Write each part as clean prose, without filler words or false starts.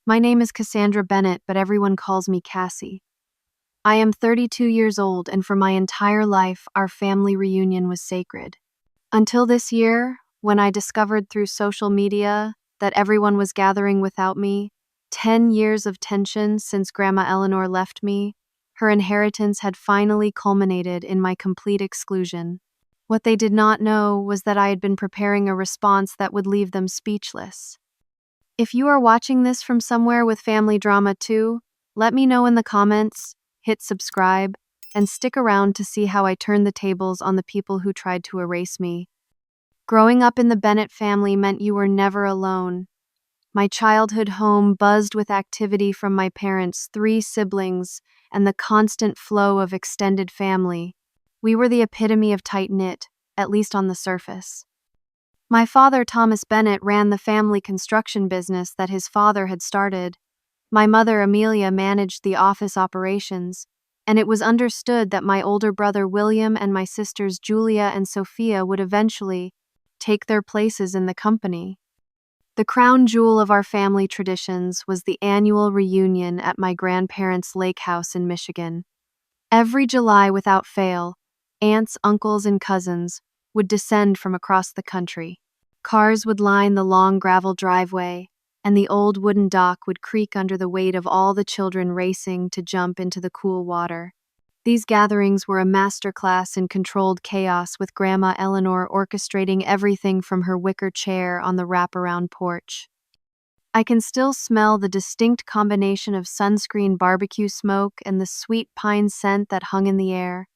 My name is Cassandra Bennett, but everyone calls me Cassie. I am 32 years old, and for my entire life, our family reunion was sacred. Until this year, when I discovered through social media that everyone was gathering without me, 10 years of tension since Grandma Eleanor left me, her inheritance had finally culminated in my complete exclusion. What they did not know was that I had been preparing a response that would leave them speechless. If you are watching this from somewhere with family drama too, let me know in the comments, hit subscribe, and stick around to see how I turn the tables on the people who tried to erase me. Growing up in the Bennett family meant you were never alone. My childhood home buzzed with activity from my parents' 3 siblings and the constant flow of extended family. We were the epitome of tight-knit, at least on the surface. My father, Thomas Bennett, ran the family construction business that his father had started. My mother, Amelia, managed the office operations, and it was understood that my older brother William and my sisters Julia and Sophia would eventually take their places in the company. The crown jewel of our family traditions was the annual reunion at my grandparents' lake house in Michigan. Every July, without fail, aunts, uncles, and cousins would descend from across the country. Cars would line the long gravel driveway, and the old wooden dock would creak under the weight of all the children racing to jump into the cool water. These gatherings were a masterclass in controlled chaos, with Grandma Eleanor orchestrating everything from her wicker chair on the wraparound porch. I can still smell the distinct combination of sunscreen barbecue smoke and the sweet pine scent that hung in the air.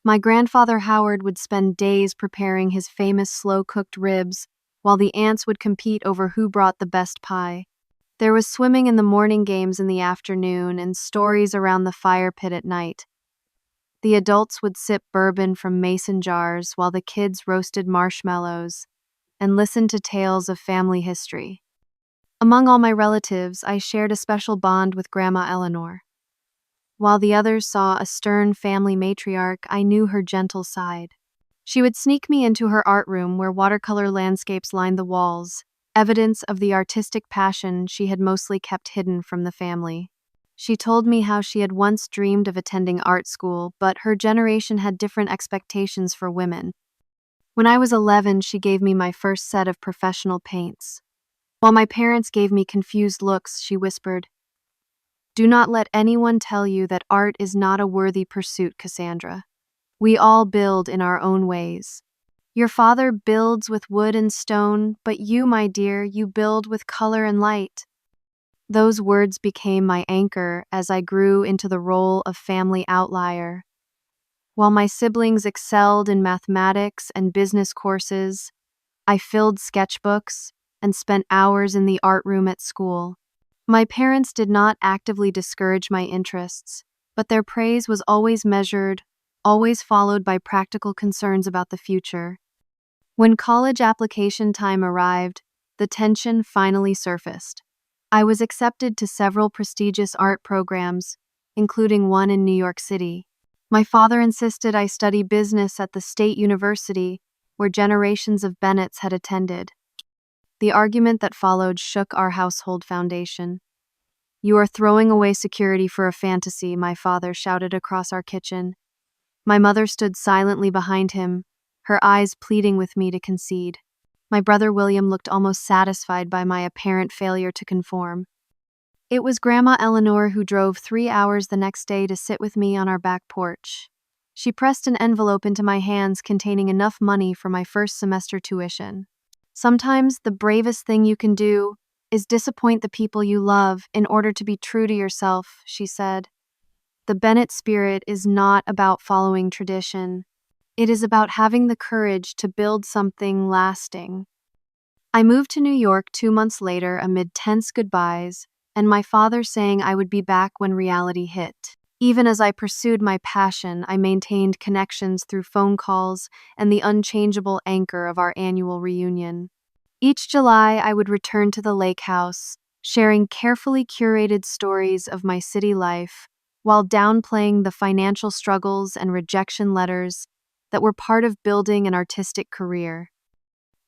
My grandfather Howard would spend days preparing his famous slow-cooked ribs, while the aunts would compete over who brought the best pie. There was swimming in the morning, games in the afternoon, and stories around the fire pit at night. The adults would sip bourbon from mason jars while the kids roasted marshmallows and listened to tales of family history. Among all my relatives, I shared a special bond with Grandma Eleanor. While the others saw a stern family matriarch, I knew her gentle side. She would sneak me into her art room where watercolor landscapes lined the walls, evidence of the artistic passion she had mostly kept hidden from the family. She told me how she had once dreamed of attending art school, but her generation had different expectations for women. When I was 11, she gave me my first set of professional paints. While my parents gave me confused looks, she whispered, "Do not let anyone tell you that art is not a worthy pursuit, Cassandra. We all build in our own ways. Your father builds with wood and stone, but you, my dear, you build with color and light." Those words became my anchor as I grew into the role of family outlier. While my siblings excelled in mathematics and business courses, I filled sketchbooks and spent hours in the art room at school. My parents did not actively discourage my interests, but their praise was always measured, always followed by practical concerns about the future. When college application time arrived, the tension finally surfaced. I was accepted to several prestigious art programs, including one in New York City. My father insisted I study business at the State University, where generations of Bennetts had attended. The argument that followed shook our household foundation. "You are throwing away security for a fantasy," my father shouted across our kitchen. My mother stood silently behind him, her eyes pleading with me to concede. My brother William looked almost satisfied by my apparent failure to conform. It was Grandma Eleanor who drove 3 hours the next day to sit with me on our back porch. She pressed an envelope into my hands containing enough money for my first semester tuition. "Sometimes the bravest thing you can do is disappoint the people you love in order to be true to yourself," she said. "The Bennett spirit is not about following tradition. It is about having the courage to build something lasting." I moved to New York 2 months later amid tense goodbyes and my father saying I would be back when reality hit. Even as I pursued my passion, I maintained connections through phone calls and the unchangeable anchor of our annual reunion. Each July, I would return to the lake house, sharing carefully curated stories of my city life, while downplaying the financial struggles and rejection letters that were part of building an artistic career.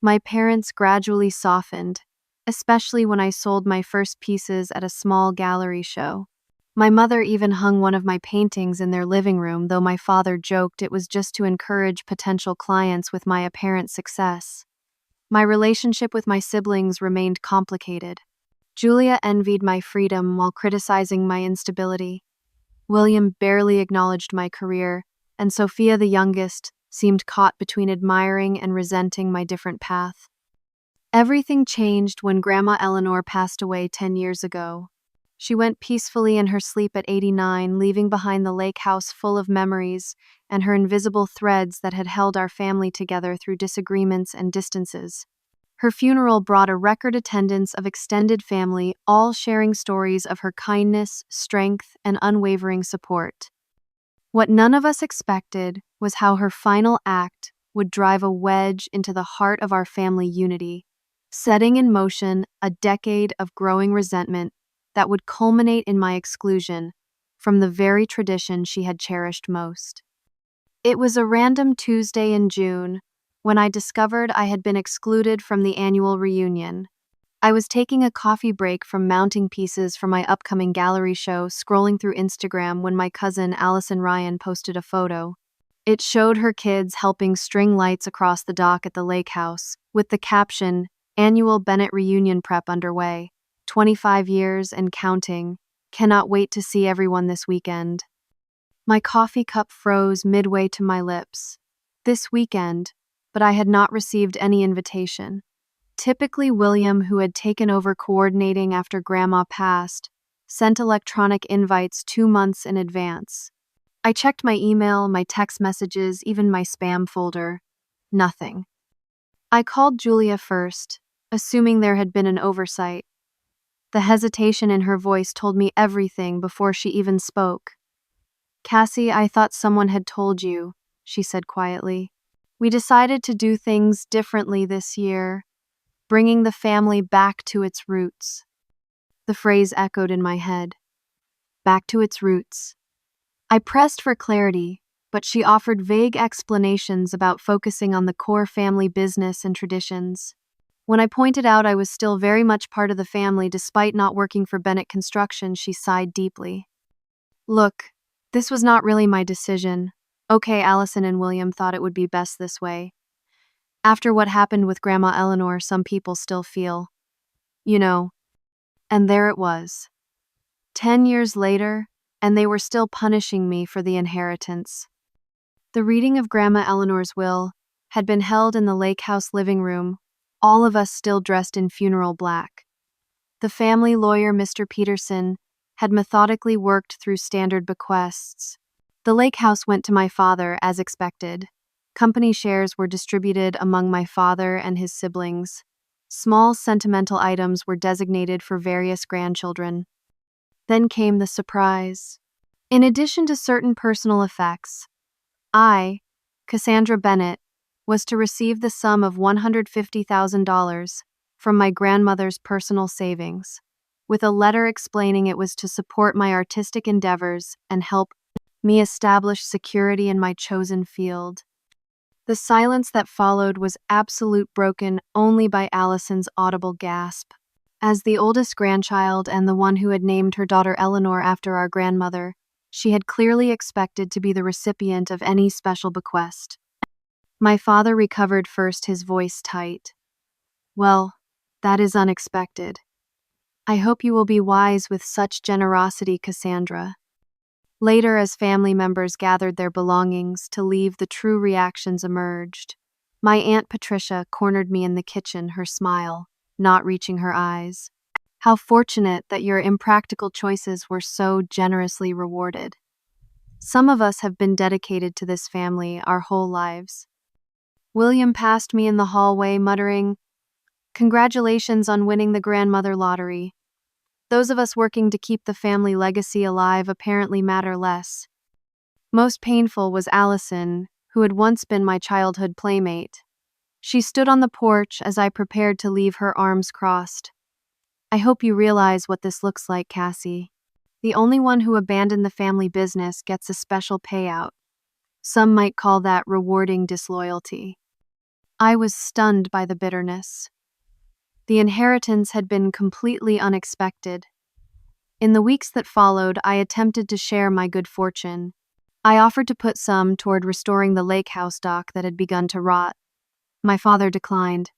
My parents gradually softened, especially when I sold my first pieces at a small gallery show. My mother even hung one of my paintings in their living room, though my father joked it was just to encourage potential clients with my apparent success. My relationship with my siblings remained complicated. Julia envied my freedom while criticizing my instability. William barely acknowledged my career, and Sophia, the youngest, seemed caught between admiring and resenting my different path. Everything changed when Grandma Eleanor passed away 10 years ago. She went peacefully in her sleep at 89, leaving behind the lake house full of memories and her invisible threads that had held our family together through disagreements and distances. Her funeral brought a record attendance of extended family, all sharing stories of her kindness, strength, and unwavering support. What none of us expected was how her final act would drive a wedge into the heart of our family unity, setting in motion a decade of growing resentment that would culminate in my exclusion from the very tradition she had cherished most. It was a random Tuesday in June when I discovered I had been excluded from the annual reunion. I was taking a coffee break from mounting pieces for my upcoming gallery show, scrolling through Instagram when my cousin Allison Ryan posted a photo. It showed her kids helping string lights across the dock at the lake house, with the caption, "Annual Bennett Reunion Prep underway. 25 years and counting. Cannot wait to see everyone this weekend." My coffee cup froze midway to my lips. This weekend, but I had not received any invitation. Typically, William, who had taken over coordinating after Grandma passed, sent electronic invites 2 months in advance. I checked my email, my text messages, even my spam folder. Nothing. I called Julia first, assuming there had been an oversight. The hesitation in her voice told me everything before she even spoke. "Cassie, I thought someone had told you," she said quietly. "We decided to do things differently this year, bringing the family back to its roots." The phrase echoed in my head. Back to its roots. I pressed for clarity, but she offered vague explanations about focusing on the core family business and traditions. When I pointed out I was still very much part of the family despite not working for Bennett Construction, she sighed deeply. "Look, this was not really my decision. Okay, Allison and William thought it would be best this way. After what happened with Grandma Eleanor, some people still feel, you know." And there it was. 10 years later, and they were still punishing me for the inheritance. The reading of Grandma Eleanor's will had been held in the lake house living room, all of us still dressed in funeral black. The family lawyer, Mr. Peterson, had methodically worked through standard bequests. The lake house went to my father, as expected. Company shares were distributed among my father and his siblings. Small sentimental items were designated for various grandchildren. Then came the surprise. In addition to certain personal effects, I, Cassandra Bennett, was to receive the sum of $150,000 from my grandmother's personal savings, with a letter explaining it was to support my artistic endeavors and help me establish security in my chosen field. The silence that followed was absolute, broken only by Allison's audible gasp. As the oldest grandchild and the one who had named her daughter Eleanor after our grandmother, she had clearly expected to be the recipient of any special bequest. My father recovered first, his voice tight. "Well, that is unexpected. I hope you will be wise with such generosity, Cassandra." Later, as family members gathered their belongings to leave, the true reactions emerged. My Aunt Patricia cornered me in the kitchen, her smile not reaching her eyes. "How fortunate that your impractical choices were so generously rewarded. Some of us have been dedicated to this family our whole lives." William passed me in the hallway, muttering, "Congratulations on winning the grandmother lottery. Those of us working to keep the family legacy alive apparently matter less." Most painful was Allison, who had once been my childhood playmate. She stood on the porch as I prepared to leave, her arms crossed. "I hope you realize what this looks like, Cassie. The only one who abandoned the family business gets a special payout. Some might call that rewarding disloyalty." I was stunned by the bitterness. The inheritance had been completely unexpected. In the weeks that followed, I attempted to share my good fortune. I offered to put some toward restoring the lake house dock that had begun to rot. My father declined.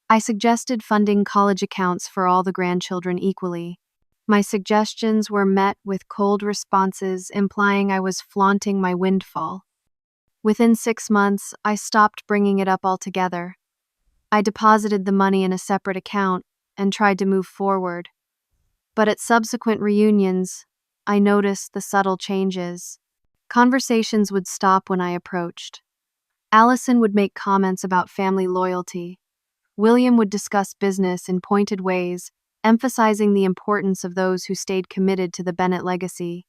I suggested funding college accounts for all the grandchildren equally. My suggestions were met with cold responses, implying I was flaunting my windfall. Within 6 months, I stopped bringing it up altogether. I deposited the money in a separate account and tried to move forward. But at subsequent reunions, I noticed the subtle changes. Conversations would stop when I approached. Allison would make comments about family loyalty. William would discuss business in pointed ways, emphasizing the importance of those who stayed committed to the Bennett legacy.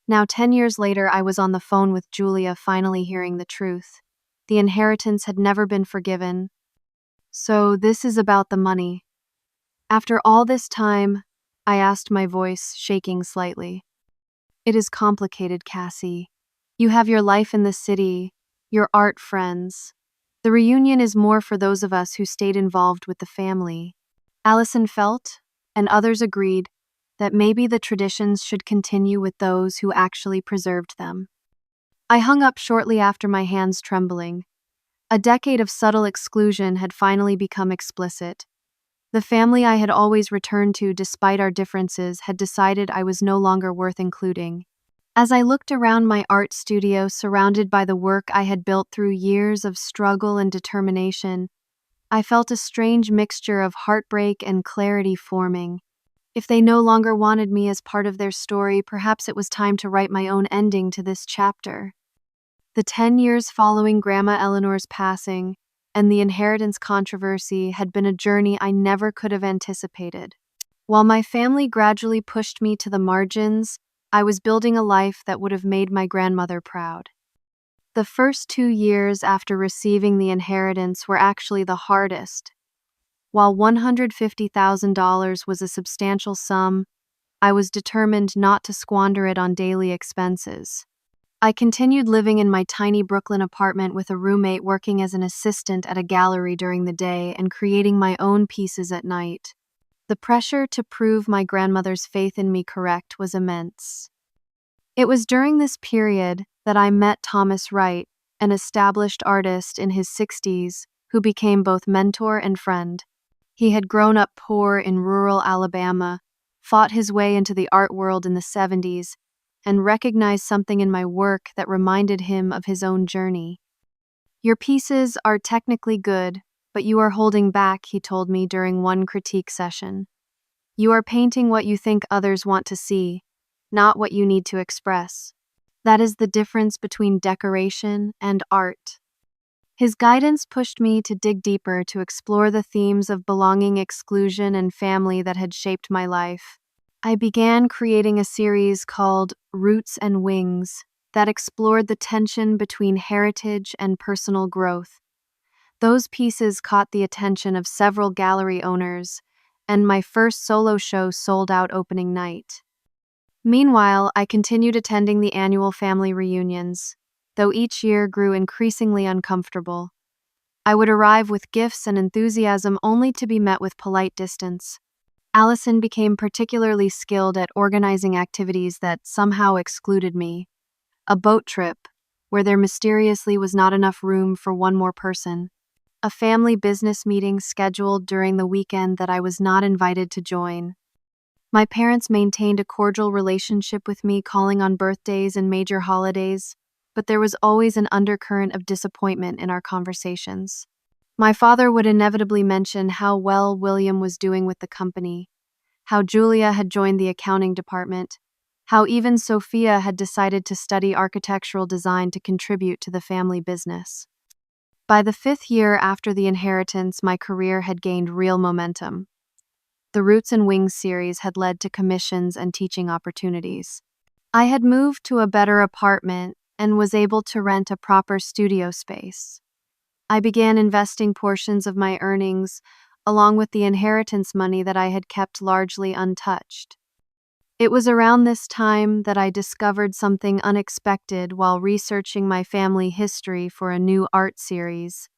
Now, 10 years later, I was on the phone with Julia, finally hearing the truth. The inheritance had never been forgiven. So, this is about the money. After all this time, I asked, my voice shaking slightly. It is complicated, Cassie. You have your life in the city, your art friends. The reunion is more for those of us who stayed involved with the family. Allison felt, and others agreed, that maybe the traditions should continue with those who actually preserved them. I hung up shortly after, my hands trembling. A decade of subtle exclusion had finally become explicit. The family I had always returned to despite our differences had decided I was no longer worth including. As I looked around my art studio, surrounded by the work I had built through years of struggle and determination, I felt a strange mixture of heartbreak and clarity forming. If they no longer wanted me as part of their story, perhaps it was time to write my own ending to this chapter. The 10 years following Grandma Eleanor's passing and the inheritance controversy had been a journey I never could have anticipated. While my family gradually pushed me to the margins, I was building a life that would have made my grandmother proud. The first 2 years after receiving the inheritance were actually the hardest. While $150,000 was a substantial sum, I was determined not to squander it on daily expenses. I continued living in my tiny Brooklyn apartment with a roommate, working as an assistant at a gallery during the day and creating my own pieces at night. The pressure to prove my grandmother's faith in me correct was immense. It was during this period that I met Thomas Wright, an established artist in his 60s who became both mentor and friend. He had grown up poor in rural Alabama, fought his way into the art world in the 70s, and recognized something in my work that reminded him of his own journey. "Your pieces are technically good, but you are holding back," he told me during one critique session. "You are painting what you think others want to see, not what you need to express. That is the difference between decoration and art." His guidance pushed me to dig deeper, to explore the themes of belonging, exclusion, and family that had shaped my life. I began creating a series called Roots and Wings that explored the tension between heritage and personal growth. Those pieces caught the attention of several gallery owners, and my first solo show sold out opening night. Meanwhile, I continued attending the annual family reunions, though each year grew increasingly uncomfortable. I would arrive with gifts and enthusiasm only to be met with polite distance. Allison became particularly skilled at organizing activities that somehow excluded me. A boat trip, where there mysteriously was not enough room for one more person. A family business meeting scheduled during the weekend that I was not invited to join. My parents maintained a cordial relationship with me, calling on birthdays and major holidays, but there was always an undercurrent of disappointment in our conversations. My father would inevitably mention how well William was doing with the company, how Julia had joined the accounting department, how even Sophia had decided to study architectural design to contribute to the family business. By the 5th year after the inheritance, my career had gained real momentum. The Roots and Wings series had led to commissions and teaching opportunities. I had moved to a better apartment and was able to rent a proper studio space. I began investing portions of my earnings, along with the inheritance money that I had kept largely untouched. It was around this time that I discovered something unexpected while researching my family history for a new art series.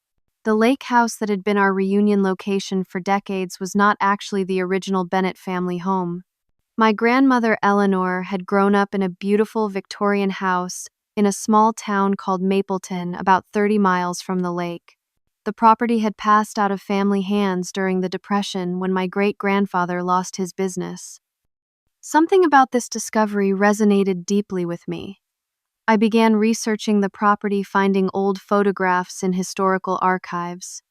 The lake house that had been our reunion location for decades was not actually the original Bennett family home. My grandmother Eleanor had grown up in a beautiful Victorian house in a small town called Mapleton, about 30 miles from the lake. The property had passed out of family hands during the Depression when my great-grandfather lost his business. Something about this discovery resonated deeply with me. I began researching the property, finding old photographs in historical archives.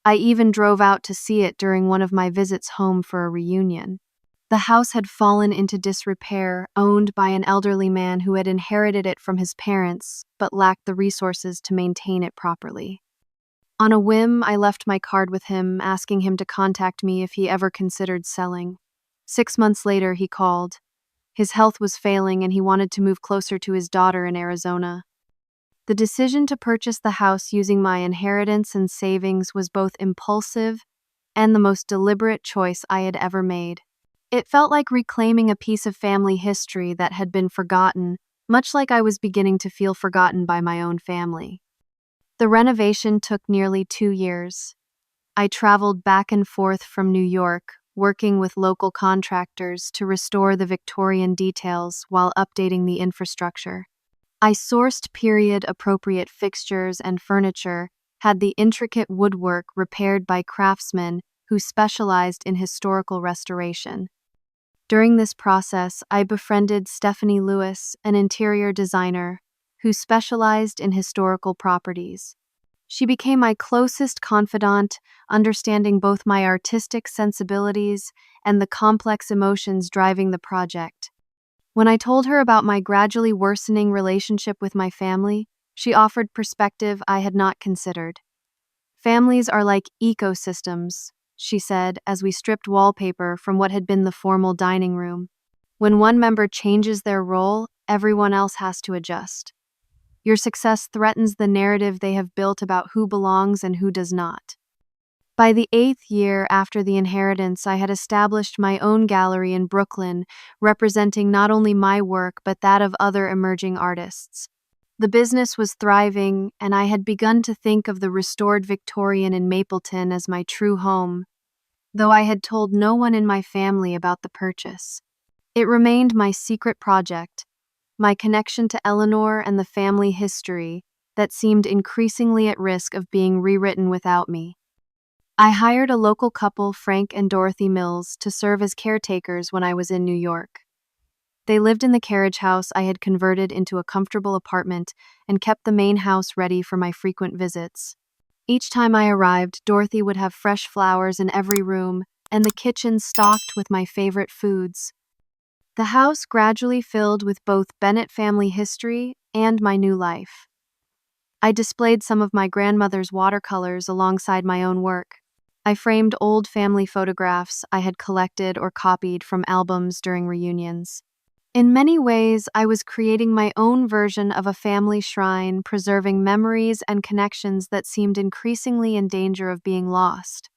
I even drove out to see it during one of my visits home for a reunion. The house had fallen into disrepair, owned by an elderly man who had inherited it from his parents, but lacked the resources to maintain it properly. On a whim, I left my card with him, asking him to contact me if he ever considered selling. 6 months later, he called. His health was failing and he wanted to move closer to his daughter in Arizona. The decision to purchase the house using my inheritance and savings was both impulsive and the most deliberate choice I had ever made. It felt like reclaiming a piece of family history that had been forgotten, much like I was beginning to feel forgotten by my own family. The renovation took nearly 2 years. I traveled back and forth from New York, working with local contractors to restore the Victorian details while updating the infrastructure. I sourced period-appropriate fixtures and furniture, had the intricate woodwork repaired by craftsmen who specialized in historical restoration. During this process, I befriended Stephanie Lewis, an interior designer who specialized in historical properties. She became my closest confidant, understanding both my artistic sensibilities and the complex emotions driving the project. When I told her about my gradually worsening relationship with my family, she offered perspective I had not considered. Families are like ecosystems, she said as we stripped wallpaper from what had been the formal dining room. When one member changes their role, everyone else has to adjust. Your success threatens the narrative they have built about who belongs and who does not. By the 8th year after the inheritance, I had established my own gallery in Brooklyn, representing not only my work but that of other emerging artists. The business was thriving, and I had begun to think of the restored Victorian in Mapleton as my true home, though I had told no one in my family about the purchase. It remained my secret project, my connection to Eleanor and the family history that seemed increasingly at risk of being rewritten without me. I hired a local couple, Frank and Dorothy Mills, to serve as caretakers when I was in New York. They lived in the carriage house I had converted into a comfortable apartment and kept the main house ready for my frequent visits. Each time I arrived, Dorothy would have fresh flowers in every room and the kitchen stocked with my favorite foods. The house gradually filled with both Bennett family history and my new life. I displayed some of my grandmother's watercolors alongside my own work. I framed old family photographs I had collected or copied from albums during reunions. In many ways, I was creating my own version of a family shrine, preserving memories and connections that seemed increasingly in danger of being lost.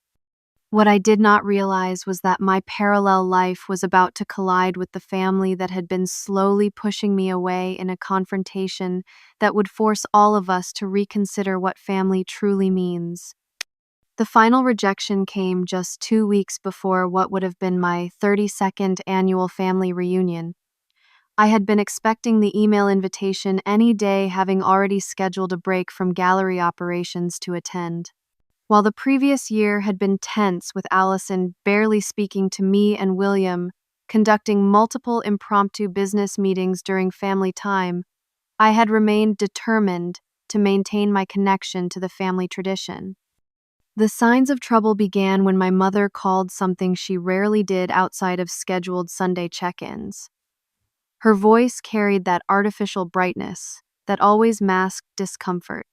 What I did not realize was that my parallel life was about to collide with the family that had been slowly pushing me away in a confrontation that would force all of us to reconsider what family truly means. The final rejection came just 2 weeks before what would have been my 32nd annual family reunion. I had been expecting the email invitation any day, having already scheduled a break from gallery operations to attend. While the previous year had been tense, with Allison barely speaking to me and William, conducting multiple impromptu business meetings during family time, I had remained determined to maintain my connection to the family tradition. The signs of trouble began when my mother called, something she rarely did outside of scheduled Sunday check-ins. Her voice carried that artificial brightness that always masked discomfort.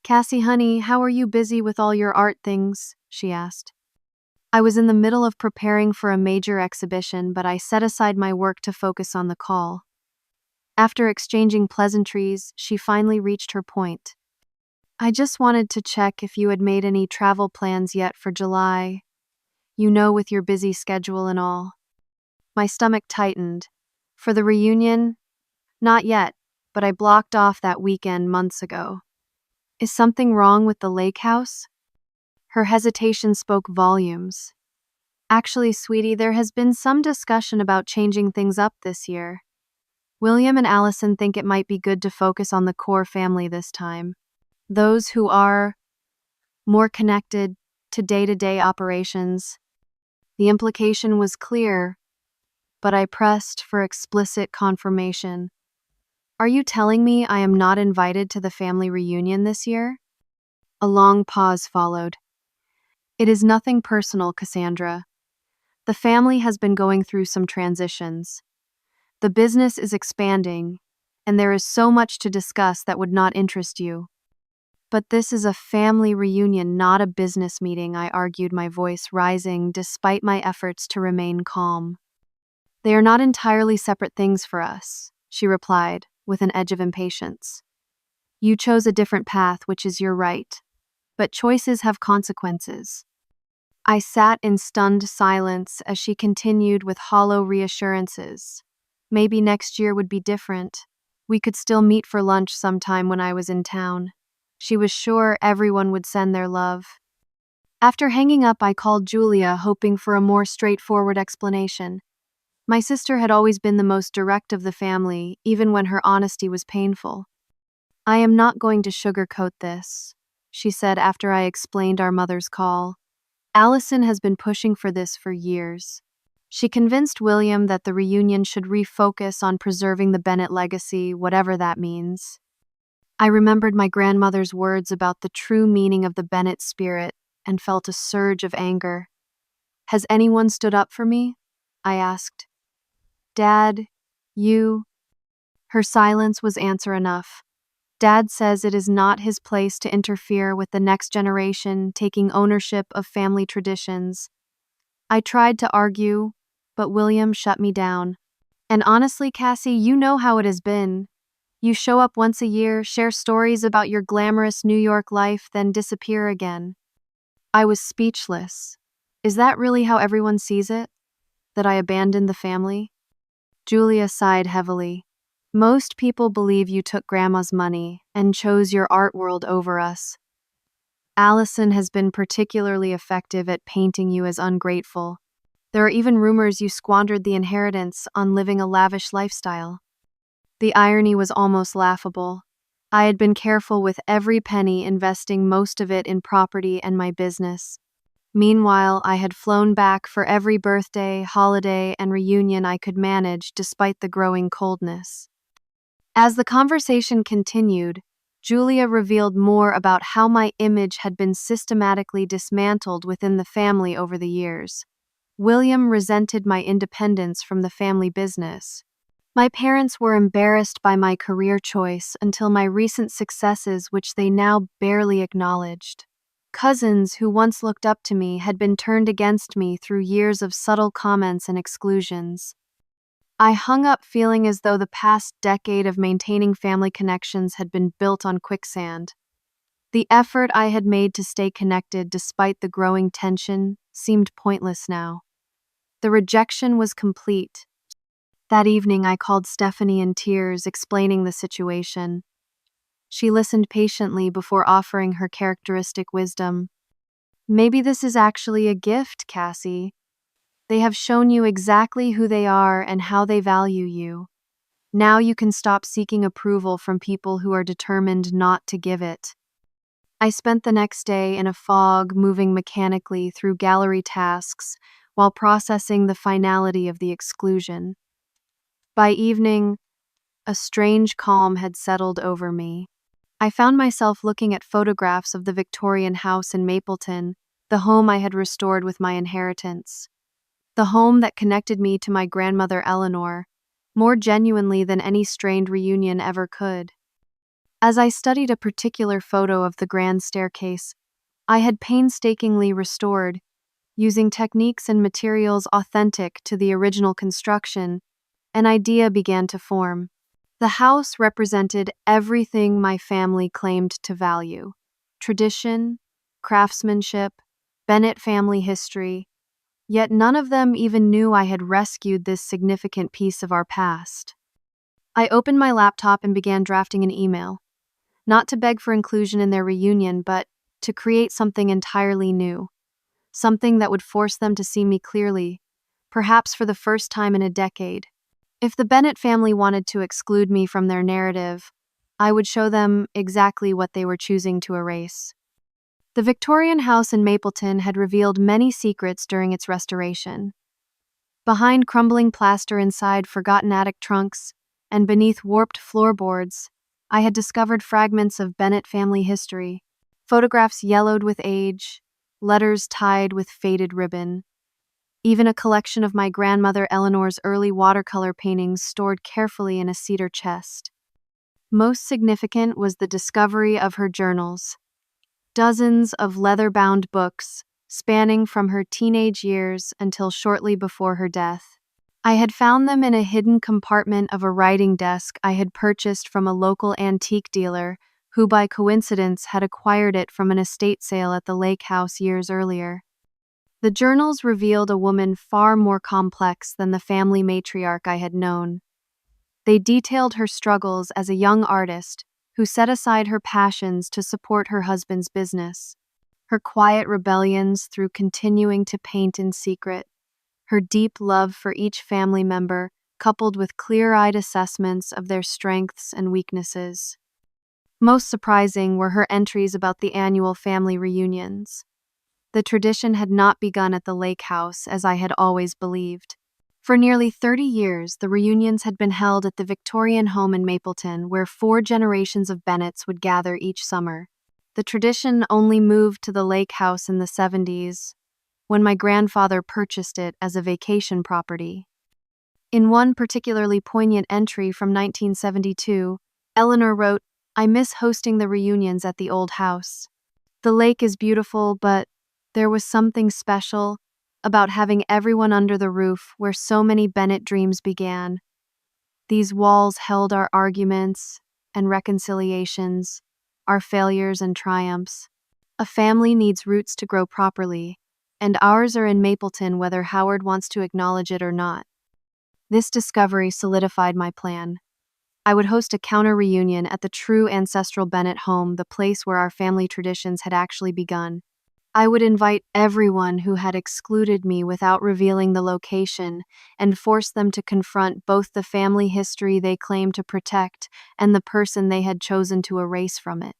"Cassie, honey, how are you busy with all your art things?" she asked. I was in the middle of preparing for a major exhibition, but I set aside my work to focus on the call. After exchanging pleasantries, she finally reached her point. "I just wanted to check if you had made any travel plans yet for July. You know, with your busy schedule and all." My stomach tightened. For the reunion? Not yet, but I blocked off that weekend months ago. Is something wrong with the lake house? Her hesitation spoke volumes. Actually, sweetie, there has been some discussion about changing things up this year. William and Allison think it might be good to focus on the core family this time. Those who are more connected to day-to-day operations. The implication was clear, but I pressed for explicit confirmation. Are you telling me I am not invited to the family reunion this year? A long pause followed. It is nothing personal, Cassandra. The family has been going through some transitions. The business is expanding, and there is so much to discuss that would not interest you. But this is a family reunion, not a business meeting, I argued, my voice rising despite my efforts to remain calm. They are not entirely separate things for us, she replied, with an edge of impatience. You chose a different path, which is your right. But choices have consequences. I sat in stunned silence as she continued with hollow reassurances. Maybe next year would be different. We could still meet for lunch sometime when I was in town. She was sure everyone would send their love. After hanging up, I called Julia, hoping for a more straightforward explanation. My sister had always been the most direct of the family, even when her honesty was painful. I am not going to sugarcoat this, she said after I explained our mother's call. Allison has been pushing for this for years. She convinced William that the reunion should refocus on preserving the Bennett legacy, whatever that means. I remembered my grandmother's words about the true meaning of the Bennett spirit and felt a surge of anger. Has anyone stood up for me? I asked. Dad, you. Her silence was answer enough. Dad says it is not his place to interfere with the next generation taking ownership of family traditions. I tried to argue, but William shut me down. And honestly, Cassie, you know how it has been. You show up once a year, share stories about your glamorous New York life, then disappear again. I was speechless. Is that really how everyone sees it? That I abandoned the family? Julia sighed heavily. Most people believe you took Grandma's money and chose your art world over us. Allison has been particularly effective at painting you as ungrateful. There are even rumors you squandered the inheritance on living a lavish lifestyle. The irony was almost laughable. I had been careful with every penny, investing most of it in property and my business. Meanwhile, I had flown back for every birthday, holiday, and reunion I could manage despite the growing coldness. As the conversation continued, Julia revealed more about how my image had been systematically dismantled within the family over the years. William resented my independence from the family business. My parents were embarrassed by my career choice until my recent successes, which they now barely acknowledged. Cousins who once looked up to me had been turned against me through years of subtle comments and exclusions. I hung up feeling as though the past decade of maintaining family connections had been built on quicksand. The effort I had made to stay connected despite the growing tension seemed pointless now. The rejection was complete. That evening, I called Stephanie in tears, explaining the situation. She listened patiently before offering her characteristic wisdom. Maybe this is actually a gift, Cassie. They have shown you exactly who they are and how they value you. Now you can stop seeking approval from people who are determined not to give it. I spent the next day in a fog, moving mechanically through gallery tasks while processing the finality of the exclusion. By evening, a strange calm had settled over me. I found myself looking at photographs of the Victorian house in Mapleton, the home I had restored with my inheritance. The home that connected me to my grandmother Eleanor, more genuinely than any strained reunion ever could. As I studied a particular photo of the grand staircase, I had painstakingly restored, using techniques and materials authentic to the original construction, an idea began to form. The house represented everything my family claimed to value: tradition, craftsmanship, Bennett family history. Yet none of them even knew I had rescued this significant piece of our past. I opened my laptop and began drafting an email. not to beg for inclusion in their reunion, but to create something entirely new, something that would force them to see me clearly, perhaps for the first time in a decade. If the Bennett family wanted to exclude me from their narrative, I would show them exactly what they were choosing to erase. The Victorian house in Mapleton had revealed many secrets during its restoration. Behind crumbling plaster inside forgotten attic trunks, and beneath warped floorboards, I had discovered fragments of Bennett family history, photographs yellowed with age, letters tied with faded ribbon, even a collection of my grandmother Eleanor's early watercolor paintings stored carefully in a cedar chest. Most significant was the discovery of her journals, dozens of leather-bound books spanning from her teenage years until shortly before her death. I had found them in a hidden compartment of a writing desk I had purchased from a local antique dealer who by coincidence had acquired it from an estate sale at the lake house years earlier. The journals revealed a woman far more complex than the family matriarch I had known. They detailed her struggles as a young artist who set aside her passions to support her husband's business, her quiet rebellions through continuing to paint in secret, her deep love for each family member, coupled with clear-eyed assessments of their strengths and weaknesses. Most surprising were her entries about the annual family reunions. The tradition had not begun at the lake house, as I had always believed. For nearly 30 years, the reunions had been held at the Victorian home in Mapleton, where 4 generations of Bennetts would gather each summer. The tradition only moved to the lake house in the 70s, when my grandfather purchased it as a vacation property. In one particularly poignant entry from 1972, Eleanor wrote, "I miss hosting the reunions at the old house. The lake is beautiful, but there was something special about having everyone under the roof where so many Bennett dreams began. These walls held our arguments and reconciliations, our failures and triumphs. A family needs roots to grow properly, and ours are in Mapleton whether Howard wants to acknowledge it or not." This discovery solidified my plan. I would host a counter-reunion at the true ancestral Bennett home, the place where our family traditions had actually begun. I would invite everyone who had excluded me without revealing the location and force them to confront both the family history they claimed to protect and the person they had chosen to erase from it.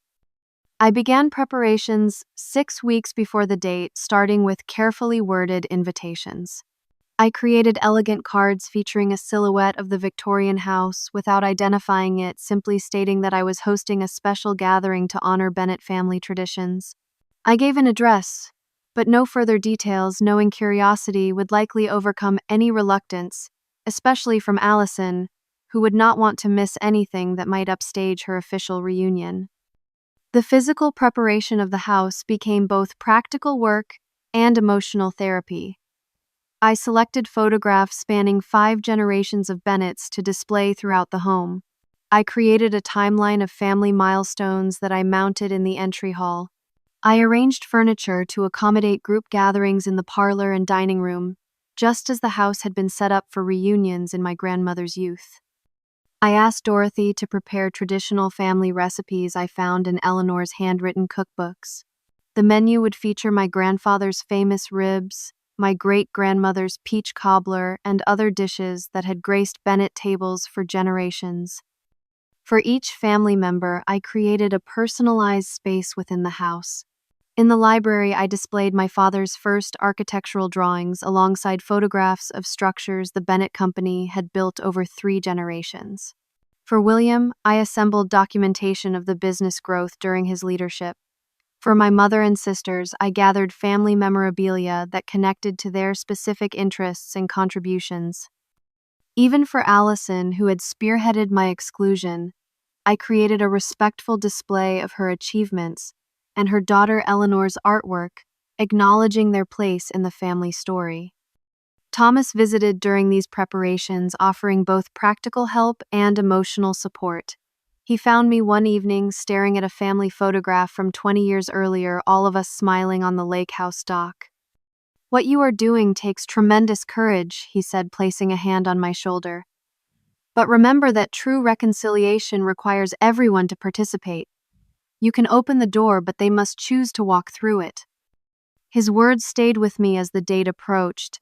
I began preparations 6 weeks before the date, starting with carefully worded invitations. I created elegant cards featuring a silhouette of the Victorian house without identifying it, simply stating that I was hosting a special gathering to honor Bennett family traditions. I gave an address, but no further details, knowing curiosity would likely overcome any reluctance, especially from Allison, who would not want to miss anything that might upstage her official reunion. The physical preparation of the house became both practical work and emotional therapy. I selected photographs spanning 5 generations of Bennetts to display throughout the home. I created a timeline of family milestones that I mounted in the entry hall. I arranged furniture to accommodate group gatherings in the parlor and dining room, just as the house had been set up for reunions in my grandmother's youth. I asked Dorothy to prepare traditional family recipes I found in Eleanor's handwritten cookbooks. The menu would feature my grandfather's famous ribs, my great-grandmother's peach cobbler, and other dishes that had graced Bennett tables for generations. For each family member, I created a personalized space within the house. In the library, I displayed my father's first architectural drawings alongside photographs of structures the Bennett Company had built over 3 generations. For William, I assembled documentation of the business growth during his leadership. For my mother and sisters, I gathered family memorabilia that connected to their specific interests and contributions. Even for Allison, who had spearheaded my exclusion, I created a respectful display of her achievements and her daughter Eleanor's artwork, acknowledging their place in the family story. Thomas visited during these preparations, offering both practical help and emotional support. He found me one evening staring at a family photograph from 20 years earlier, all of us smiling on the lake house dock. "What you are doing takes tremendous courage," he said, placing a hand on my shoulder. "But remember that true reconciliation requires everyone to participate. You can open the door, but they must choose to walk through it. His words stayed with me as the date approached.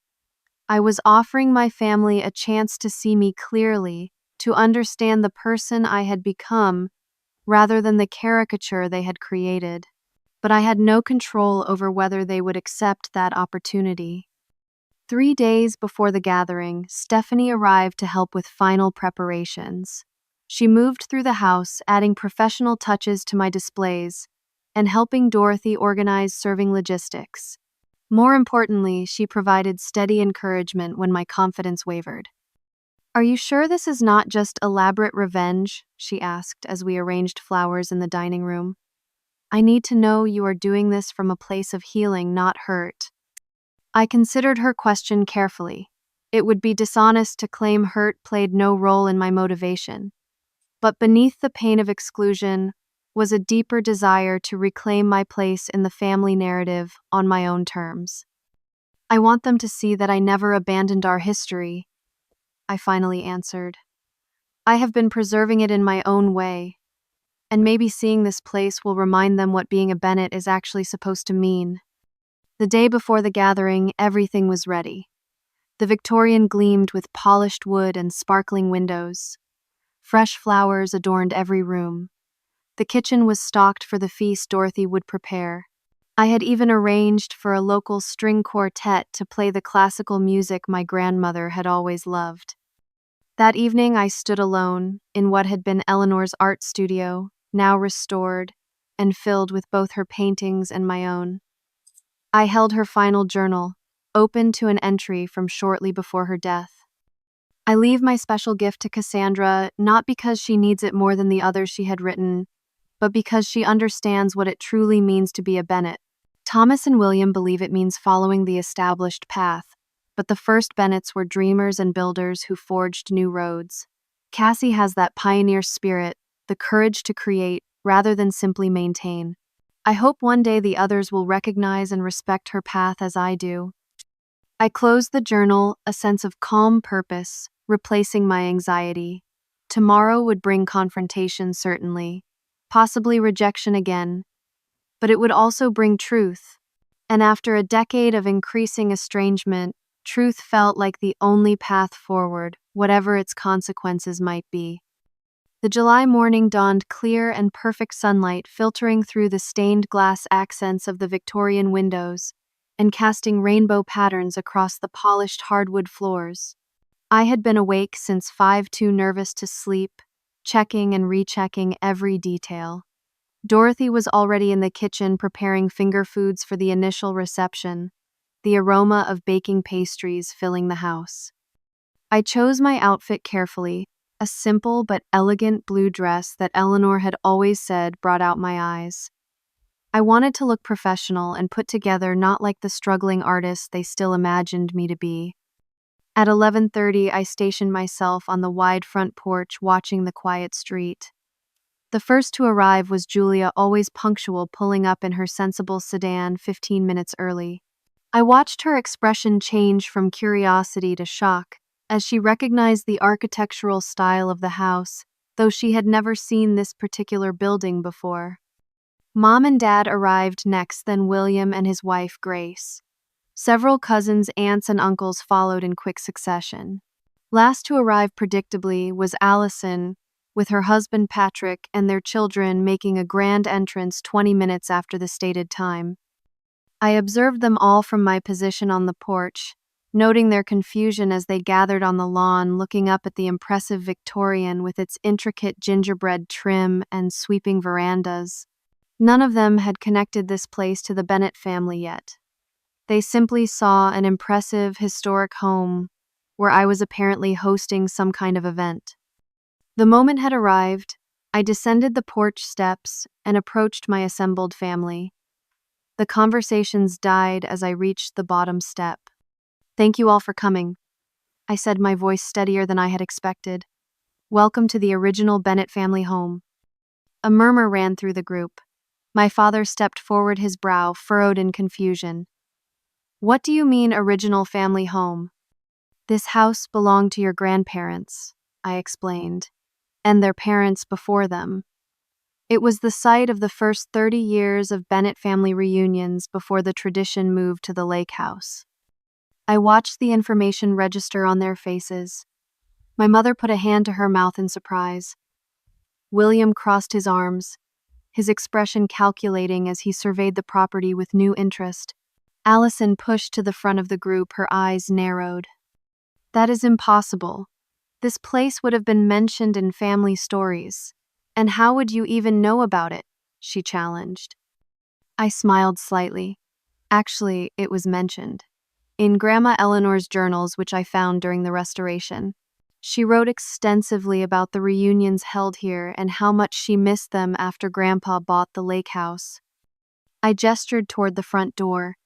I was offering my family a chance to see me clearly, to understand the person I had become, rather than the caricature they had created. But I had no control over whether they would accept that opportunity. 3 days before the gathering, Stephanie arrived to help with final preparations. She moved through the house, adding professional touches to my displays, and helping Dorothy organize serving logistics. More importantly, she provided steady encouragement when my confidence wavered. "Are you sure this is not just elaborate revenge?" she asked as we arranged flowers in the dining room. "I need to know you are doing this from a place of healing, not hurt." I considered her question carefully. It would be dishonest to claim hurt played no role in my motivation. But beneath the pain of exclusion was a deeper desire to reclaim my place in the family narrative on my own terms. "I want them to see that I never abandoned our history," I finally answered. "I have been preserving it in my own way, and maybe seeing this place will remind them what being a Bennett is actually supposed to mean." The day before the gathering, everything was ready. The Victorian gleamed with polished wood and sparkling windows. Fresh flowers adorned every room. The kitchen was stocked for the feast Dorothy would prepare. I had even arranged for a local string quartet to play the classical music my grandmother had always loved. That evening I stood alone in what had been Eleanor's art studio, now restored and filled with both her paintings and my own. I held her final journal, open to an entry from shortly before her death. "I leave my special gift to Cassandra, not because she needs it more than the others she had written, but because she understands what it truly means to be a Bennett. Thomas and William believe it means following the established path, but the first Bennetts were dreamers and builders who forged new roads. Cassie has that pioneer spirit, the courage to create rather than simply maintain. I hope one day the others will recognize and respect her path as I do." I closed the journal, a sense of calm purpose, replacing my anxiety. Tomorrow would bring confrontation, certainly, possibly rejection again, but it would also bring truth. And after a decade of increasing estrangement, truth felt like the only path forward, whatever its consequences might be. The July morning dawned clear and perfect sunlight filtering through the stained glass accents of the Victorian windows and casting rainbow patterns across the polished hardwood floors. I had been awake since 5, too nervous to sleep, checking and rechecking every detail. Dorothy was already in the kitchen preparing finger foods for the initial reception, the aroma of baking pastries filling the house. I chose my outfit carefully, a simple but elegant blue dress that Eleanor had always said brought out my eyes. I wanted to look professional and put together, not like the struggling artist they still imagined me to be. At 11:30, I stationed myself on the wide front porch watching the quiet street. The first to arrive was Julia, always punctual, pulling up in her sensible sedan 15 minutes early. I watched her expression change from curiosity to shock as she recognized the architectural style of the house, though she had never seen this particular building before. Mom and Dad arrived next, then William and his wife Grace. Several cousins, aunts, and uncles followed in quick succession. Last to arrive, predictably, was Allison, with her husband Patrick and their children making a grand entrance 20 minutes after the stated time. I observed them all from my position on the porch, noting their confusion as they gathered on the lawn, looking up at the impressive Victorian with its intricate gingerbread trim and sweeping verandas. None of them had connected this place to the Bennett family yet. They simply saw an impressive, historic home where I was apparently hosting some kind of event. The moment had arrived. I descended the porch steps and approached my assembled family. The conversations died as I reached the bottom step. "Thank you all for coming," I said, my voice steadier than I had expected. "Welcome to the original Bennett family home." A murmur ran through the group. My father stepped forward, his brow furrowed in confusion. "What do you mean, original family home?" "This house belonged to your grandparents," I explained, "and their parents before them. It was the site of the first 30 years of Bennett family reunions before the tradition moved to the lake house. I watched the information register on their faces. My mother put a hand to her mouth in surprise. William crossed his arms, his expression calculating as he surveyed the property with new interest. Allison pushed to the front of the group, her eyes narrowed. That is impossible. This place would have been mentioned in family stories. And how would you even know about it? She challenged. I smiled slightly. Actually, it was mentioned. In Grandma Eleanor's journals, which I found during the restoration. She wrote extensively about the reunions held here and how much she missed them after Grandpa bought the lake house. I gestured toward the front door.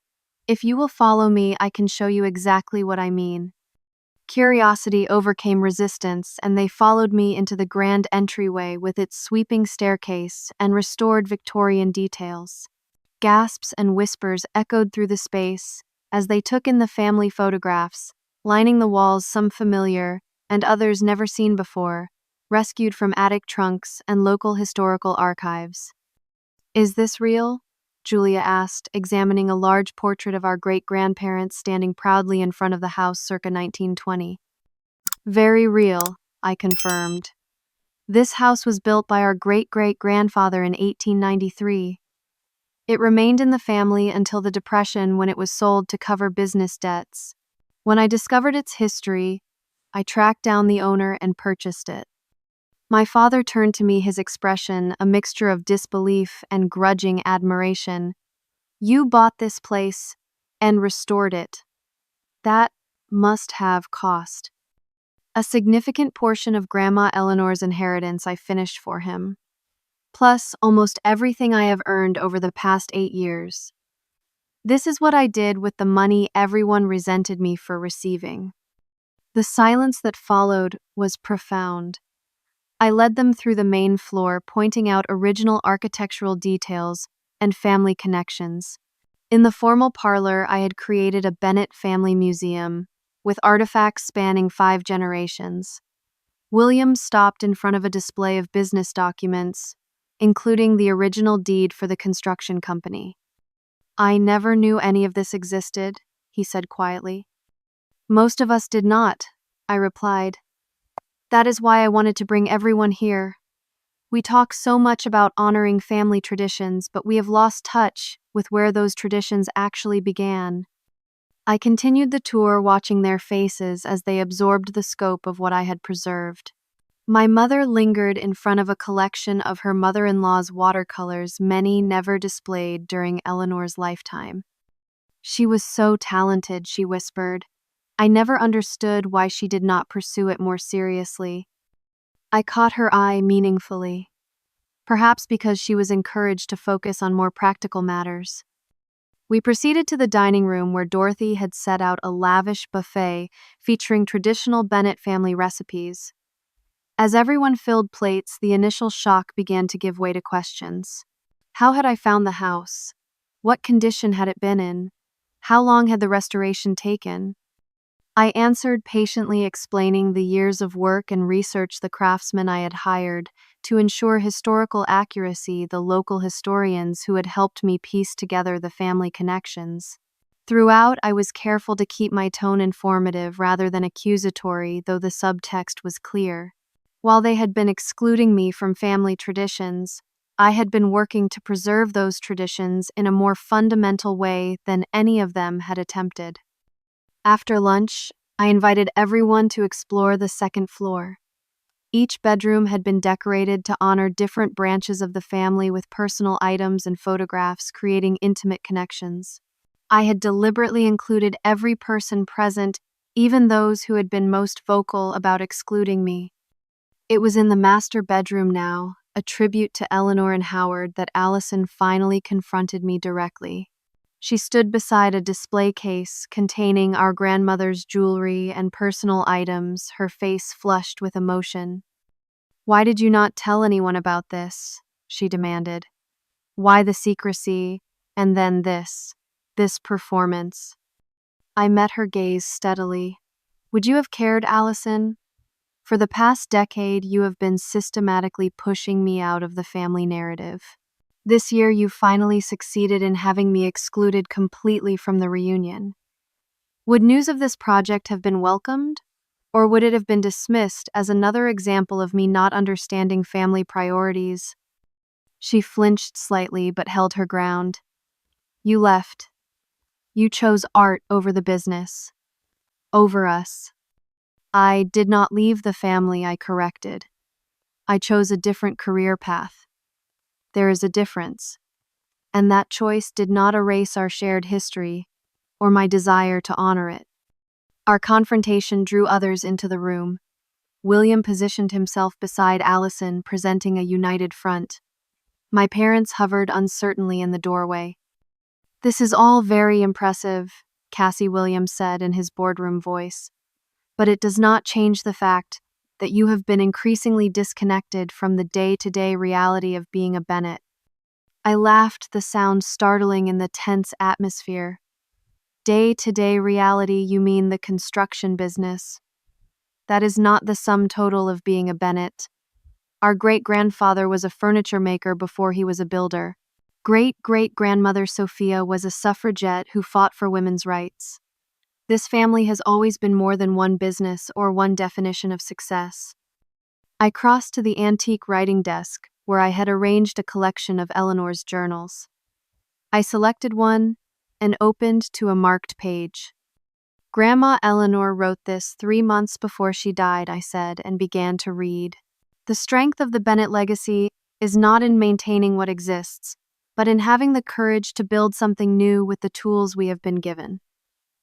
If you will follow me, I can show you exactly what I mean. Curiosity overcame resistance, and they followed me into the grand entryway with its sweeping staircase and restored Victorian details. Gasps and whispers echoed through the space as they took in the family photographs, lining the walls, some familiar and others never seen before, rescued from attic trunks and local historical archives. Is this real? Julia asked, examining a large portrait of our great-grandparents standing proudly in front of the house circa 1920. Very real, I confirmed. This house was built by our great-great-grandfather in 1893. It remained in the family until the Depression, when it was sold to cover business debts. When I discovered its history, I tracked down the owner and purchased it. My father turned to me, his expression a mixture of disbelief and grudging admiration. You bought this place and restored it. That must have cost. A significant portion of Grandma Eleanor's inheritance, I finished for him. Plus almost everything I have earned over the past 8 years. This is what I did with the money everyone resented me for receiving. The silence that followed was profound. I led them through the main floor, pointing out original architectural details and family connections. In the formal parlor, I had created a Bennett family museum, with artifacts spanning 5 generations. William stopped in front of a display of business documents, including the original deed for the construction company. I never knew any of this existed, he said quietly. Most of us did not, I replied. That is why I wanted to bring everyone here. We talk so much about honoring family traditions, but we have lost touch with where those traditions actually began. I continued the tour, watching their faces as they absorbed the scope of what I had preserved. My mother lingered in front of a collection of her mother-in-law's watercolors, many never displayed during Eleanor's lifetime. She was so talented, she whispered. I never understood why she did not pursue it more seriously. I caught her eye meaningfully. Perhaps because she was encouraged to focus on more practical matters. We proceeded to the dining room, where Dorothy had set out a lavish buffet featuring traditional Bennett family recipes. As everyone filled plates, the initial shock began to give way to questions. How had I found the house? What condition had it been in? How long had the restoration taken? I answered patiently, explaining the years of work and research the craftsmen I had hired to ensure historical accuracy, the local historians who had helped me piece together the family connections. Throughout, I was careful to keep my tone informative rather than accusatory, though the subtext was clear. While they had been excluding me from family traditions, I had been working to preserve those traditions in a more fundamental way than any of them had attempted. After lunch, I invited everyone to explore the second floor. Each bedroom had been decorated to honor different branches of the family with personal items and photographs, creating intimate connections. I had deliberately included every person present, even those who had been most vocal about excluding me. It was in the master bedroom now, a tribute to Eleanor and Howard, that Allison finally confronted me directly. She stood beside a display case containing our grandmother's jewelry and personal items, her face flushed with emotion. Why did you not tell anyone about this? She demanded. Why the secrecy, and then this performance? I met her gaze steadily. Would you have cared, Allison? For the past decade, you have been systematically pushing me out of the family narrative. This year, you finally succeeded in having me excluded completely from the reunion. Would news of this project have been welcomed? Or would it have been dismissed as another example of me not understanding family priorities? She flinched slightly but held her ground. You left. You chose art over the business. Over us. I did not leave the family, I corrected. I chose a different career path. There is a difference. And that choice did not erase our shared history or my desire to honor it. Our confrontation drew others into the room. William positioned himself beside Allison, presenting a united front. My parents hovered uncertainly in the doorway. This is all very impressive, Cassie Williams said in his boardroom voice. But it does not change the fact that you have been increasingly disconnected from the day-to-day reality of being a Bennett. I laughed, the sound startling in the tense atmosphere. Day-to-day reality, you mean the construction business. That is not the sum total of being a Bennett. Our great-grandfather was a furniture maker before he was a builder. Great-great-grandmother Sophia was a suffragette who fought for women's rights. This family has always been more than one business or one definition of success. I crossed to the antique writing desk, where I had arranged a collection of Eleanor's journals. I selected one and opened to a marked page. Grandma Eleanor wrote this 3 months before she died, I said, and began to read. The strength of the Bennett legacy is not in maintaining what exists, but in having the courage to build something new with the tools we have been given.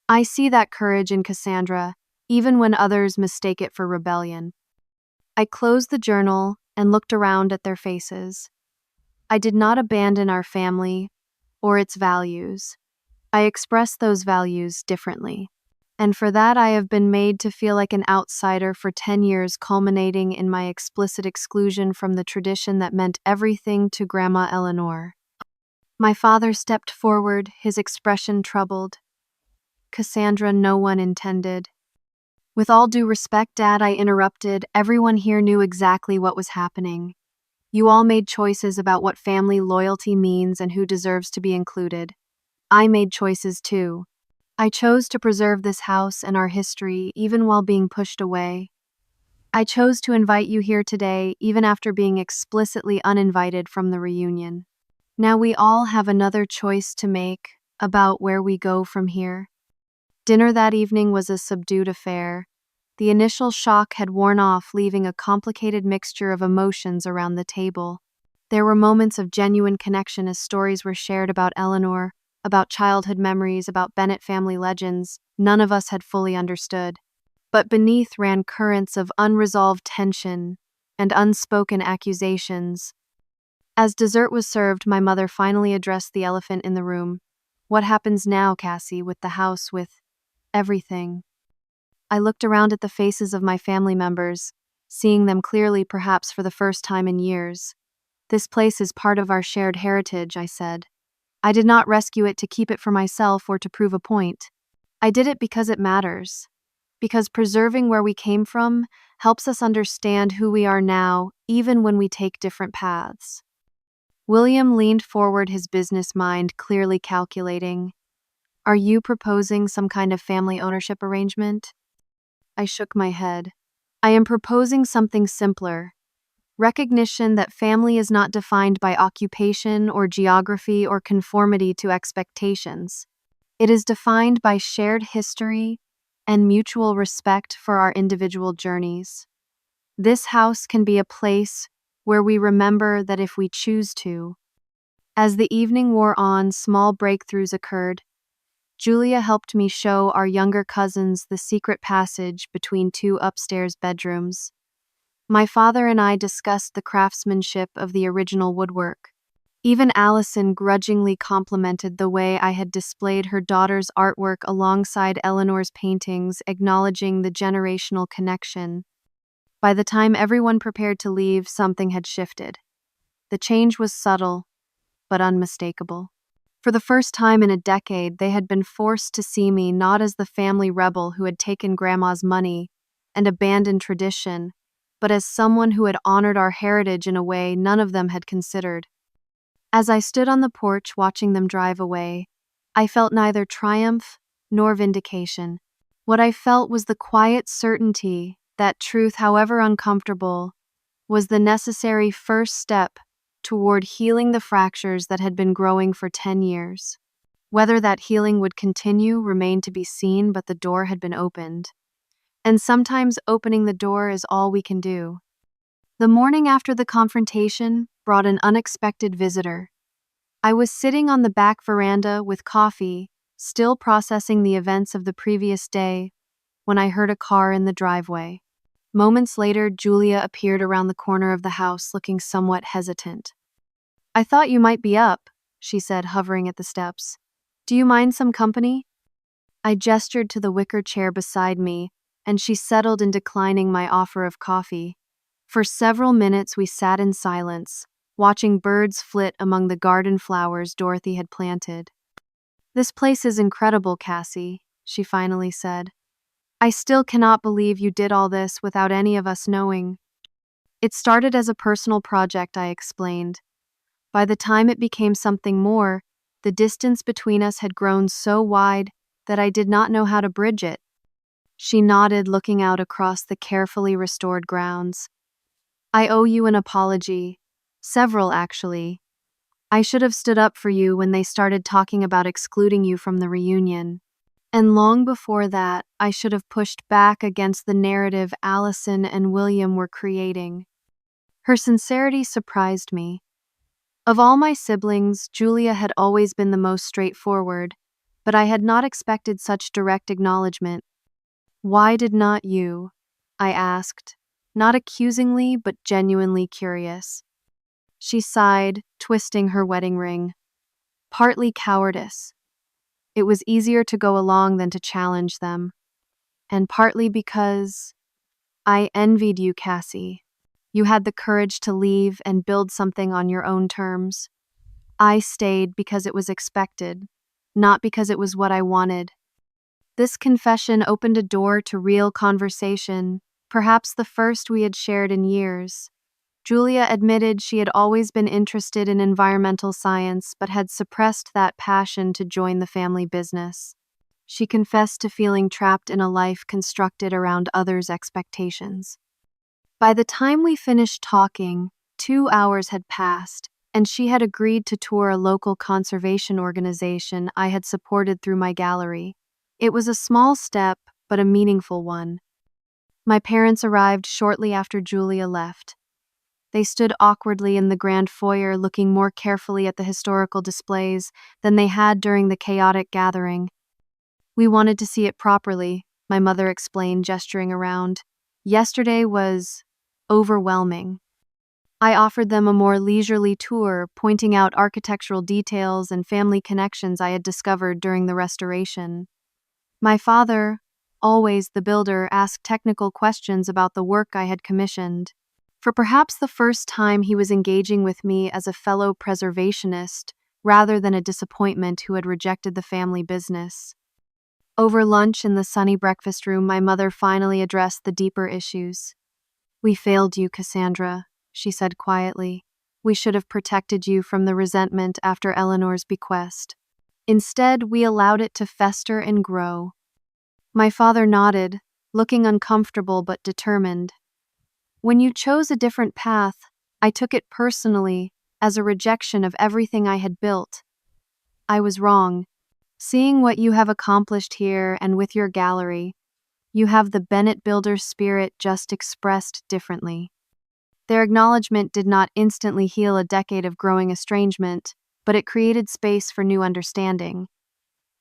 I see that courage in Cassandra, even when others mistake it for rebellion. I closed the journal and looked around at their faces. I did not abandon our family or its values. I expressed those values differently. And for that I have been made to feel like an outsider for 10 years, culminating in my explicit exclusion from the tradition that meant everything to Grandma Eleanor. My father stepped forward, his expression troubled. Cassandra, no one intended. With all due respect, Dad, I interrupted. Everyone here knew exactly what was happening. You all made choices about what family loyalty means and who deserves to be included. I made choices too. I chose to preserve this house and our history, even while being pushed away. I chose to invite you here today, even after being explicitly uninvited from the reunion. Now we all have another choice to make about where we go from here. Dinner that evening was a subdued affair. The initial shock had worn off, leaving a complicated mixture of emotions around the table. There were moments of genuine connection as stories were shared about Eleanor, about childhood memories, about Bennett family legends none of us had fully understood. But beneath ran currents of unresolved tension and unspoken accusations. As dessert was served, my mother finally addressed the elephant in the room. What happens now, Cassie, with the house, with everything? I looked around at the faces of my family members, seeing them clearly perhaps for the first time in years. This place is part of our shared heritage, I said. I did not rescue it to keep it for myself or to prove a point. I did it because it matters. Because preserving where we came from helps us understand who we are now, even when we take different paths. William leaned forward, his business mind clearly calculating. Are you proposing some kind of family ownership arrangement? I shook my head. I am proposing something simpler. Recognition that family is not defined by occupation or geography or conformity to expectations. It is defined by shared history and mutual respect for our individual journeys. This house can be a place where we remember that if we choose to. As the evening wore on, small breakthroughs occurred. Julia helped me show our younger cousins the secret passage between 2 upstairs bedrooms. My father and I discussed the craftsmanship of the original woodwork. Even Allison grudgingly complimented the way I had displayed her daughter's artwork alongside Eleanor's paintings, acknowledging the generational connection. By the time everyone prepared to leave, something had shifted. The change was subtle, but unmistakable. For the first time in a decade, they had been forced to see me not as the family rebel who had taken Grandma's money, and abandoned tradition, but as someone who had honored our heritage in a way none of them had considered. As I stood on the porch watching them drive away, I felt neither triumph nor vindication. What I felt was the quiet certainty that truth, however uncomfortable, was the necessary first step toward healing the fractures that had been growing for 10 years. Whether that healing would continue remained to be seen, but the door had been opened. And sometimes opening the door is all we can do. The morning after the confrontation brought an unexpected visitor. I was sitting on the back veranda with coffee, still processing the events of the previous day, when I heard a car in the driveway. Moments later, Julia appeared around the corner of the house looking somewhat hesitant. "I thought you might be up," she said, hovering at the steps. "Do you mind some company?" I gestured to the wicker chair beside me, and she settled in declining my offer of coffee. For several minutes we sat in silence, watching birds flit among the garden flowers Dorothy had planted. "This place is incredible, Cassie," she finally said. "I still cannot believe you did all this without any of us knowing." "It started as a personal project," I explained. "By the time it became something more, the distance between us had grown so wide that I did not know how to bridge it." She nodded, looking out across the carefully restored grounds. "I owe you an apology. Several, actually. I should have stood up for you when they started talking about excluding you from the reunion. And long before that, I should have pushed back against the narrative Allison and William were creating." Her sincerity surprised me. Of all my siblings, Julia had always been the most straightforward, but I had not expected such direct acknowledgement. "Why did not you?" I asked, not accusingly but genuinely curious. She sighed, twisting her wedding ring. "Partly cowardice. It was easier to go along than to challenge them. And partly because I envied you, Cassie. You had the courage to leave and build something on your own terms. I stayed because it was expected, not because it was what I wanted." This confession opened a door to real conversation, perhaps the first we had shared in years. Julia admitted she had always been interested in environmental science but had suppressed that passion to join the family business. She confessed to feeling trapped in a life constructed around others' expectations. By the time we finished talking, 2 hours had passed, and she had agreed to tour a local conservation organization I had supported through my gallery. It was a small step, but a meaningful one. My parents arrived shortly after Julia left. They stood awkwardly in the grand foyer, looking more carefully at the historical displays than they had during the chaotic gathering. "We wanted to see it properly," my mother explained, gesturing around. "Yesterday was overwhelming." I offered them a more leisurely tour, pointing out architectural details and family connections I had discovered during the restoration. My father, always the builder, asked technical questions about the work I had commissioned. For perhaps the first time, he was engaging with me as a fellow preservationist rather than a disappointment who had rejected the family business. Over lunch in the sunny breakfast room, my mother finally addressed the deeper issues. "We failed you, Cassandra," she said quietly. "We should have protected you from the resentment after Eleanor's bequest. Instead, we allowed it to fester and grow." My father nodded, looking uncomfortable but determined. "When you chose a different path, I took it personally, as a rejection of everything I had built. I was wrong. Seeing what you have accomplished here and with your gallery, you have the Bennett builder's spirit, just expressed differently." Their acknowledgement did not instantly heal a decade of growing estrangement, but it created space for new understanding.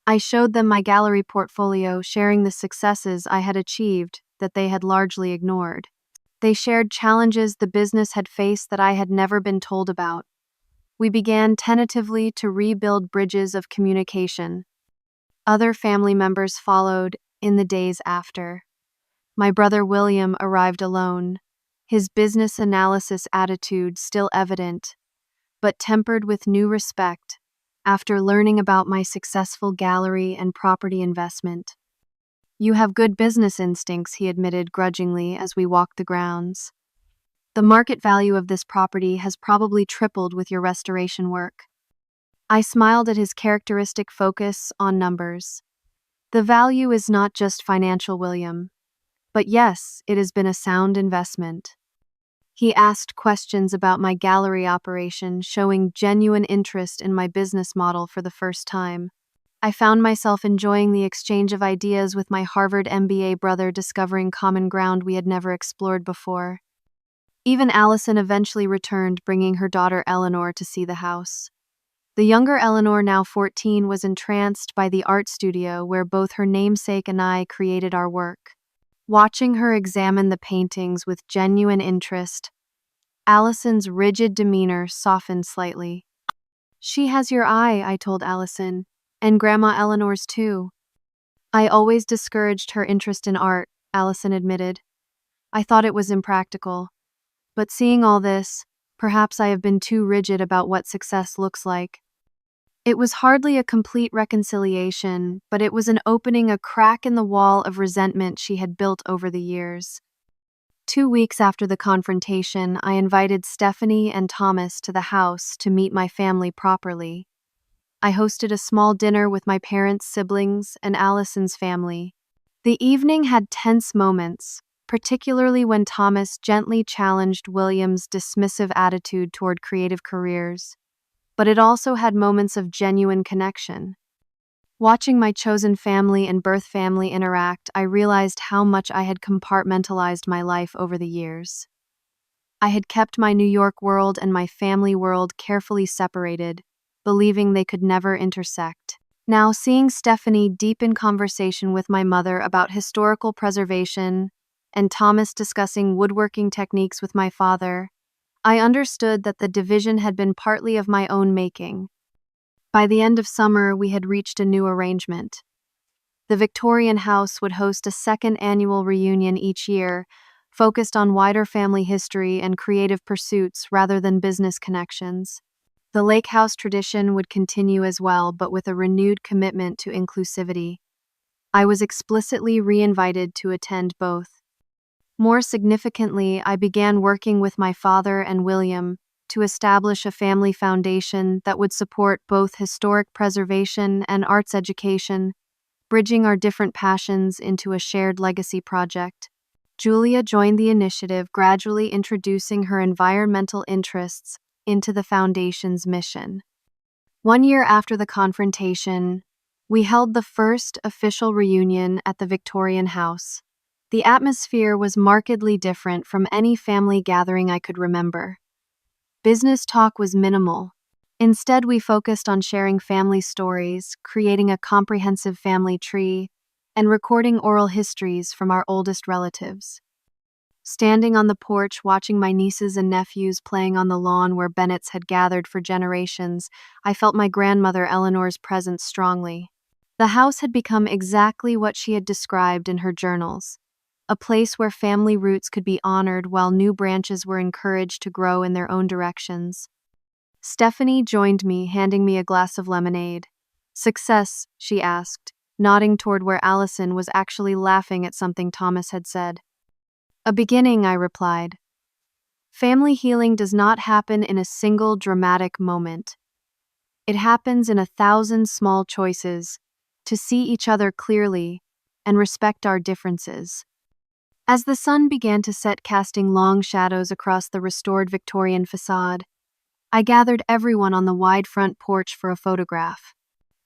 I showed them my gallery portfolio, sharing the successes I had achieved that they had largely ignored. They shared challenges the business had faced that I had never been told about. We began tentatively to rebuild bridges of communication. Other family members followed in the days after. My brother William arrived alone, his business analysis attitude still evident, but tempered with new respect after learning about my successful gallery and property investment. You have good business instincts, he admitted grudgingly as we walked the grounds. The market value of this property has probably tripled with your restoration work. I smiled at his characteristic focus on numbers. The value is not just financial, William. But yes, it has been a sound investment. He asked questions about my gallery operation, showing genuine interest in my business model for the first time. I found myself enjoying the exchange of ideas with my Harvard MBA brother, discovering common ground we had never explored before. Even Allison eventually returned, bringing her daughter Eleanor to see the house. The younger Eleanor, now 14, was entranced by the art studio where both her namesake and I created our work. Watching her examine the paintings with genuine interest, Allison's rigid demeanor softened slightly. She has your eye, I told Allison, and Grandma Eleanor's too. I always discouraged her interest in art, Allison admitted. I thought it was impractical. But seeing all this, perhaps I have been too rigid about what success looks like. It was hardly a complete reconciliation, but it was an opening a crack in the wall of resentment she had built over the years. 2 weeks after the confrontation, I invited Stephanie and Thomas to the house to meet my family properly. I hosted a small dinner with my parents, siblings, and Allison's family. The evening had tense moments, particularly when Thomas gently challenged William's dismissive attitude toward creative careers. But it also had moments of genuine connection. Watching my chosen family and birth family interact, I realized how much I had compartmentalized my life over the years. I had kept my New York world and my family world carefully separated, believing they could never intersect. Now, seeing Stephanie deep in conversation with my mother about historical preservation and Thomas discussing woodworking techniques with my father, I understood that the division had been partly of my own making. By the end of summer, we had reached a new arrangement. The Victorian house would host a second annual reunion each year, focused on wider family history and creative pursuits rather than business connections. The lake house tradition would continue as well, but with a renewed commitment to inclusivity. I was explicitly re-invited to attend both. More significantly, I began working with my father and William to establish a family foundation that would support both historic preservation and arts education, bridging our different passions into a shared legacy project. Julia joined the initiative, gradually introducing her environmental interests into the foundation's mission. 1 year after the confrontation, we held the first official reunion at the Victorian house. The atmosphere was markedly different from any family gathering I could remember. Business talk was minimal. Instead, we focused on sharing family stories, creating a comprehensive family tree, and recording oral histories from our oldest relatives. Standing on the porch, watching my nieces and nephews playing on the lawn where Bennets had gathered for generations, I felt my grandmother Eleanor's presence strongly. The house had become exactly what she had described in her journals. A place where family roots could be honored while new branches were encouraged to grow in their own directions. Stephanie joined me, handing me a glass of lemonade. "Success?" she asked, nodding toward where Allison was actually laughing at something Thomas had said. "A beginning," I replied. Family healing does not happen in a single dramatic moment. It happens in 1,000 small choices to see each other clearly and respect our differences. As the sun began to set, casting long shadows across the restored Victorian facade, I gathered everyone on the wide front porch for a photograph.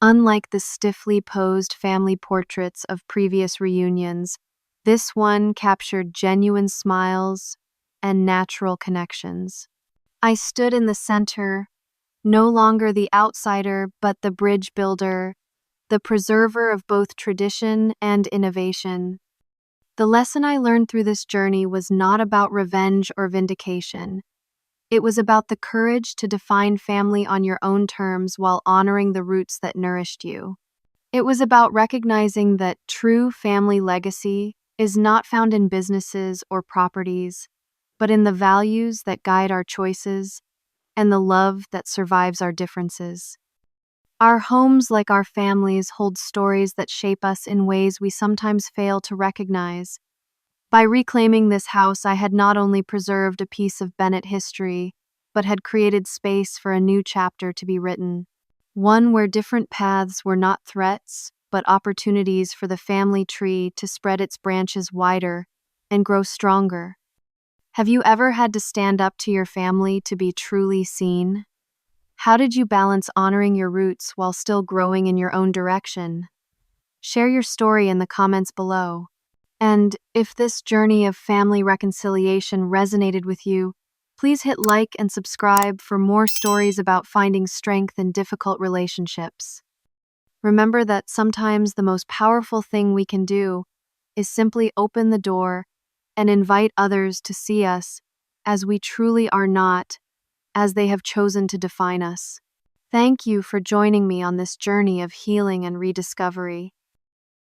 Unlike the stiffly posed family portraits of previous reunions, this one captured genuine smiles and natural connections. I stood in the center, no longer the outsider but the bridge builder, the preserver of both tradition and innovation. The lesson I learned through this journey was not about revenge or vindication. It was about the courage to define family on your own terms while honoring the roots that nourished you. It was about recognizing that true family legacy is not found in businesses or properties, but in the values that guide our choices and the love that survives our differences. Our homes, like our families, hold stories that shape us in ways we sometimes fail to recognize. By reclaiming this house, I had not only preserved a piece of Bennett history, but had created space for a new chapter to be written. One where different paths were not threats, but opportunities for the family tree to spread its branches wider and grow stronger. Have you ever had to stand up to your family to be truly seen? How did you balance honoring your roots while still growing in your own direction? Share your story in the comments below. And if this journey of family reconciliation resonated with you, please hit like and subscribe for more stories about finding strength in difficult relationships. Remember that sometimes the most powerful thing we can do is simply open the door and invite others to see us as we truly are, not as they have chosen to define us. Thank you for joining me on this journey of healing and rediscovery.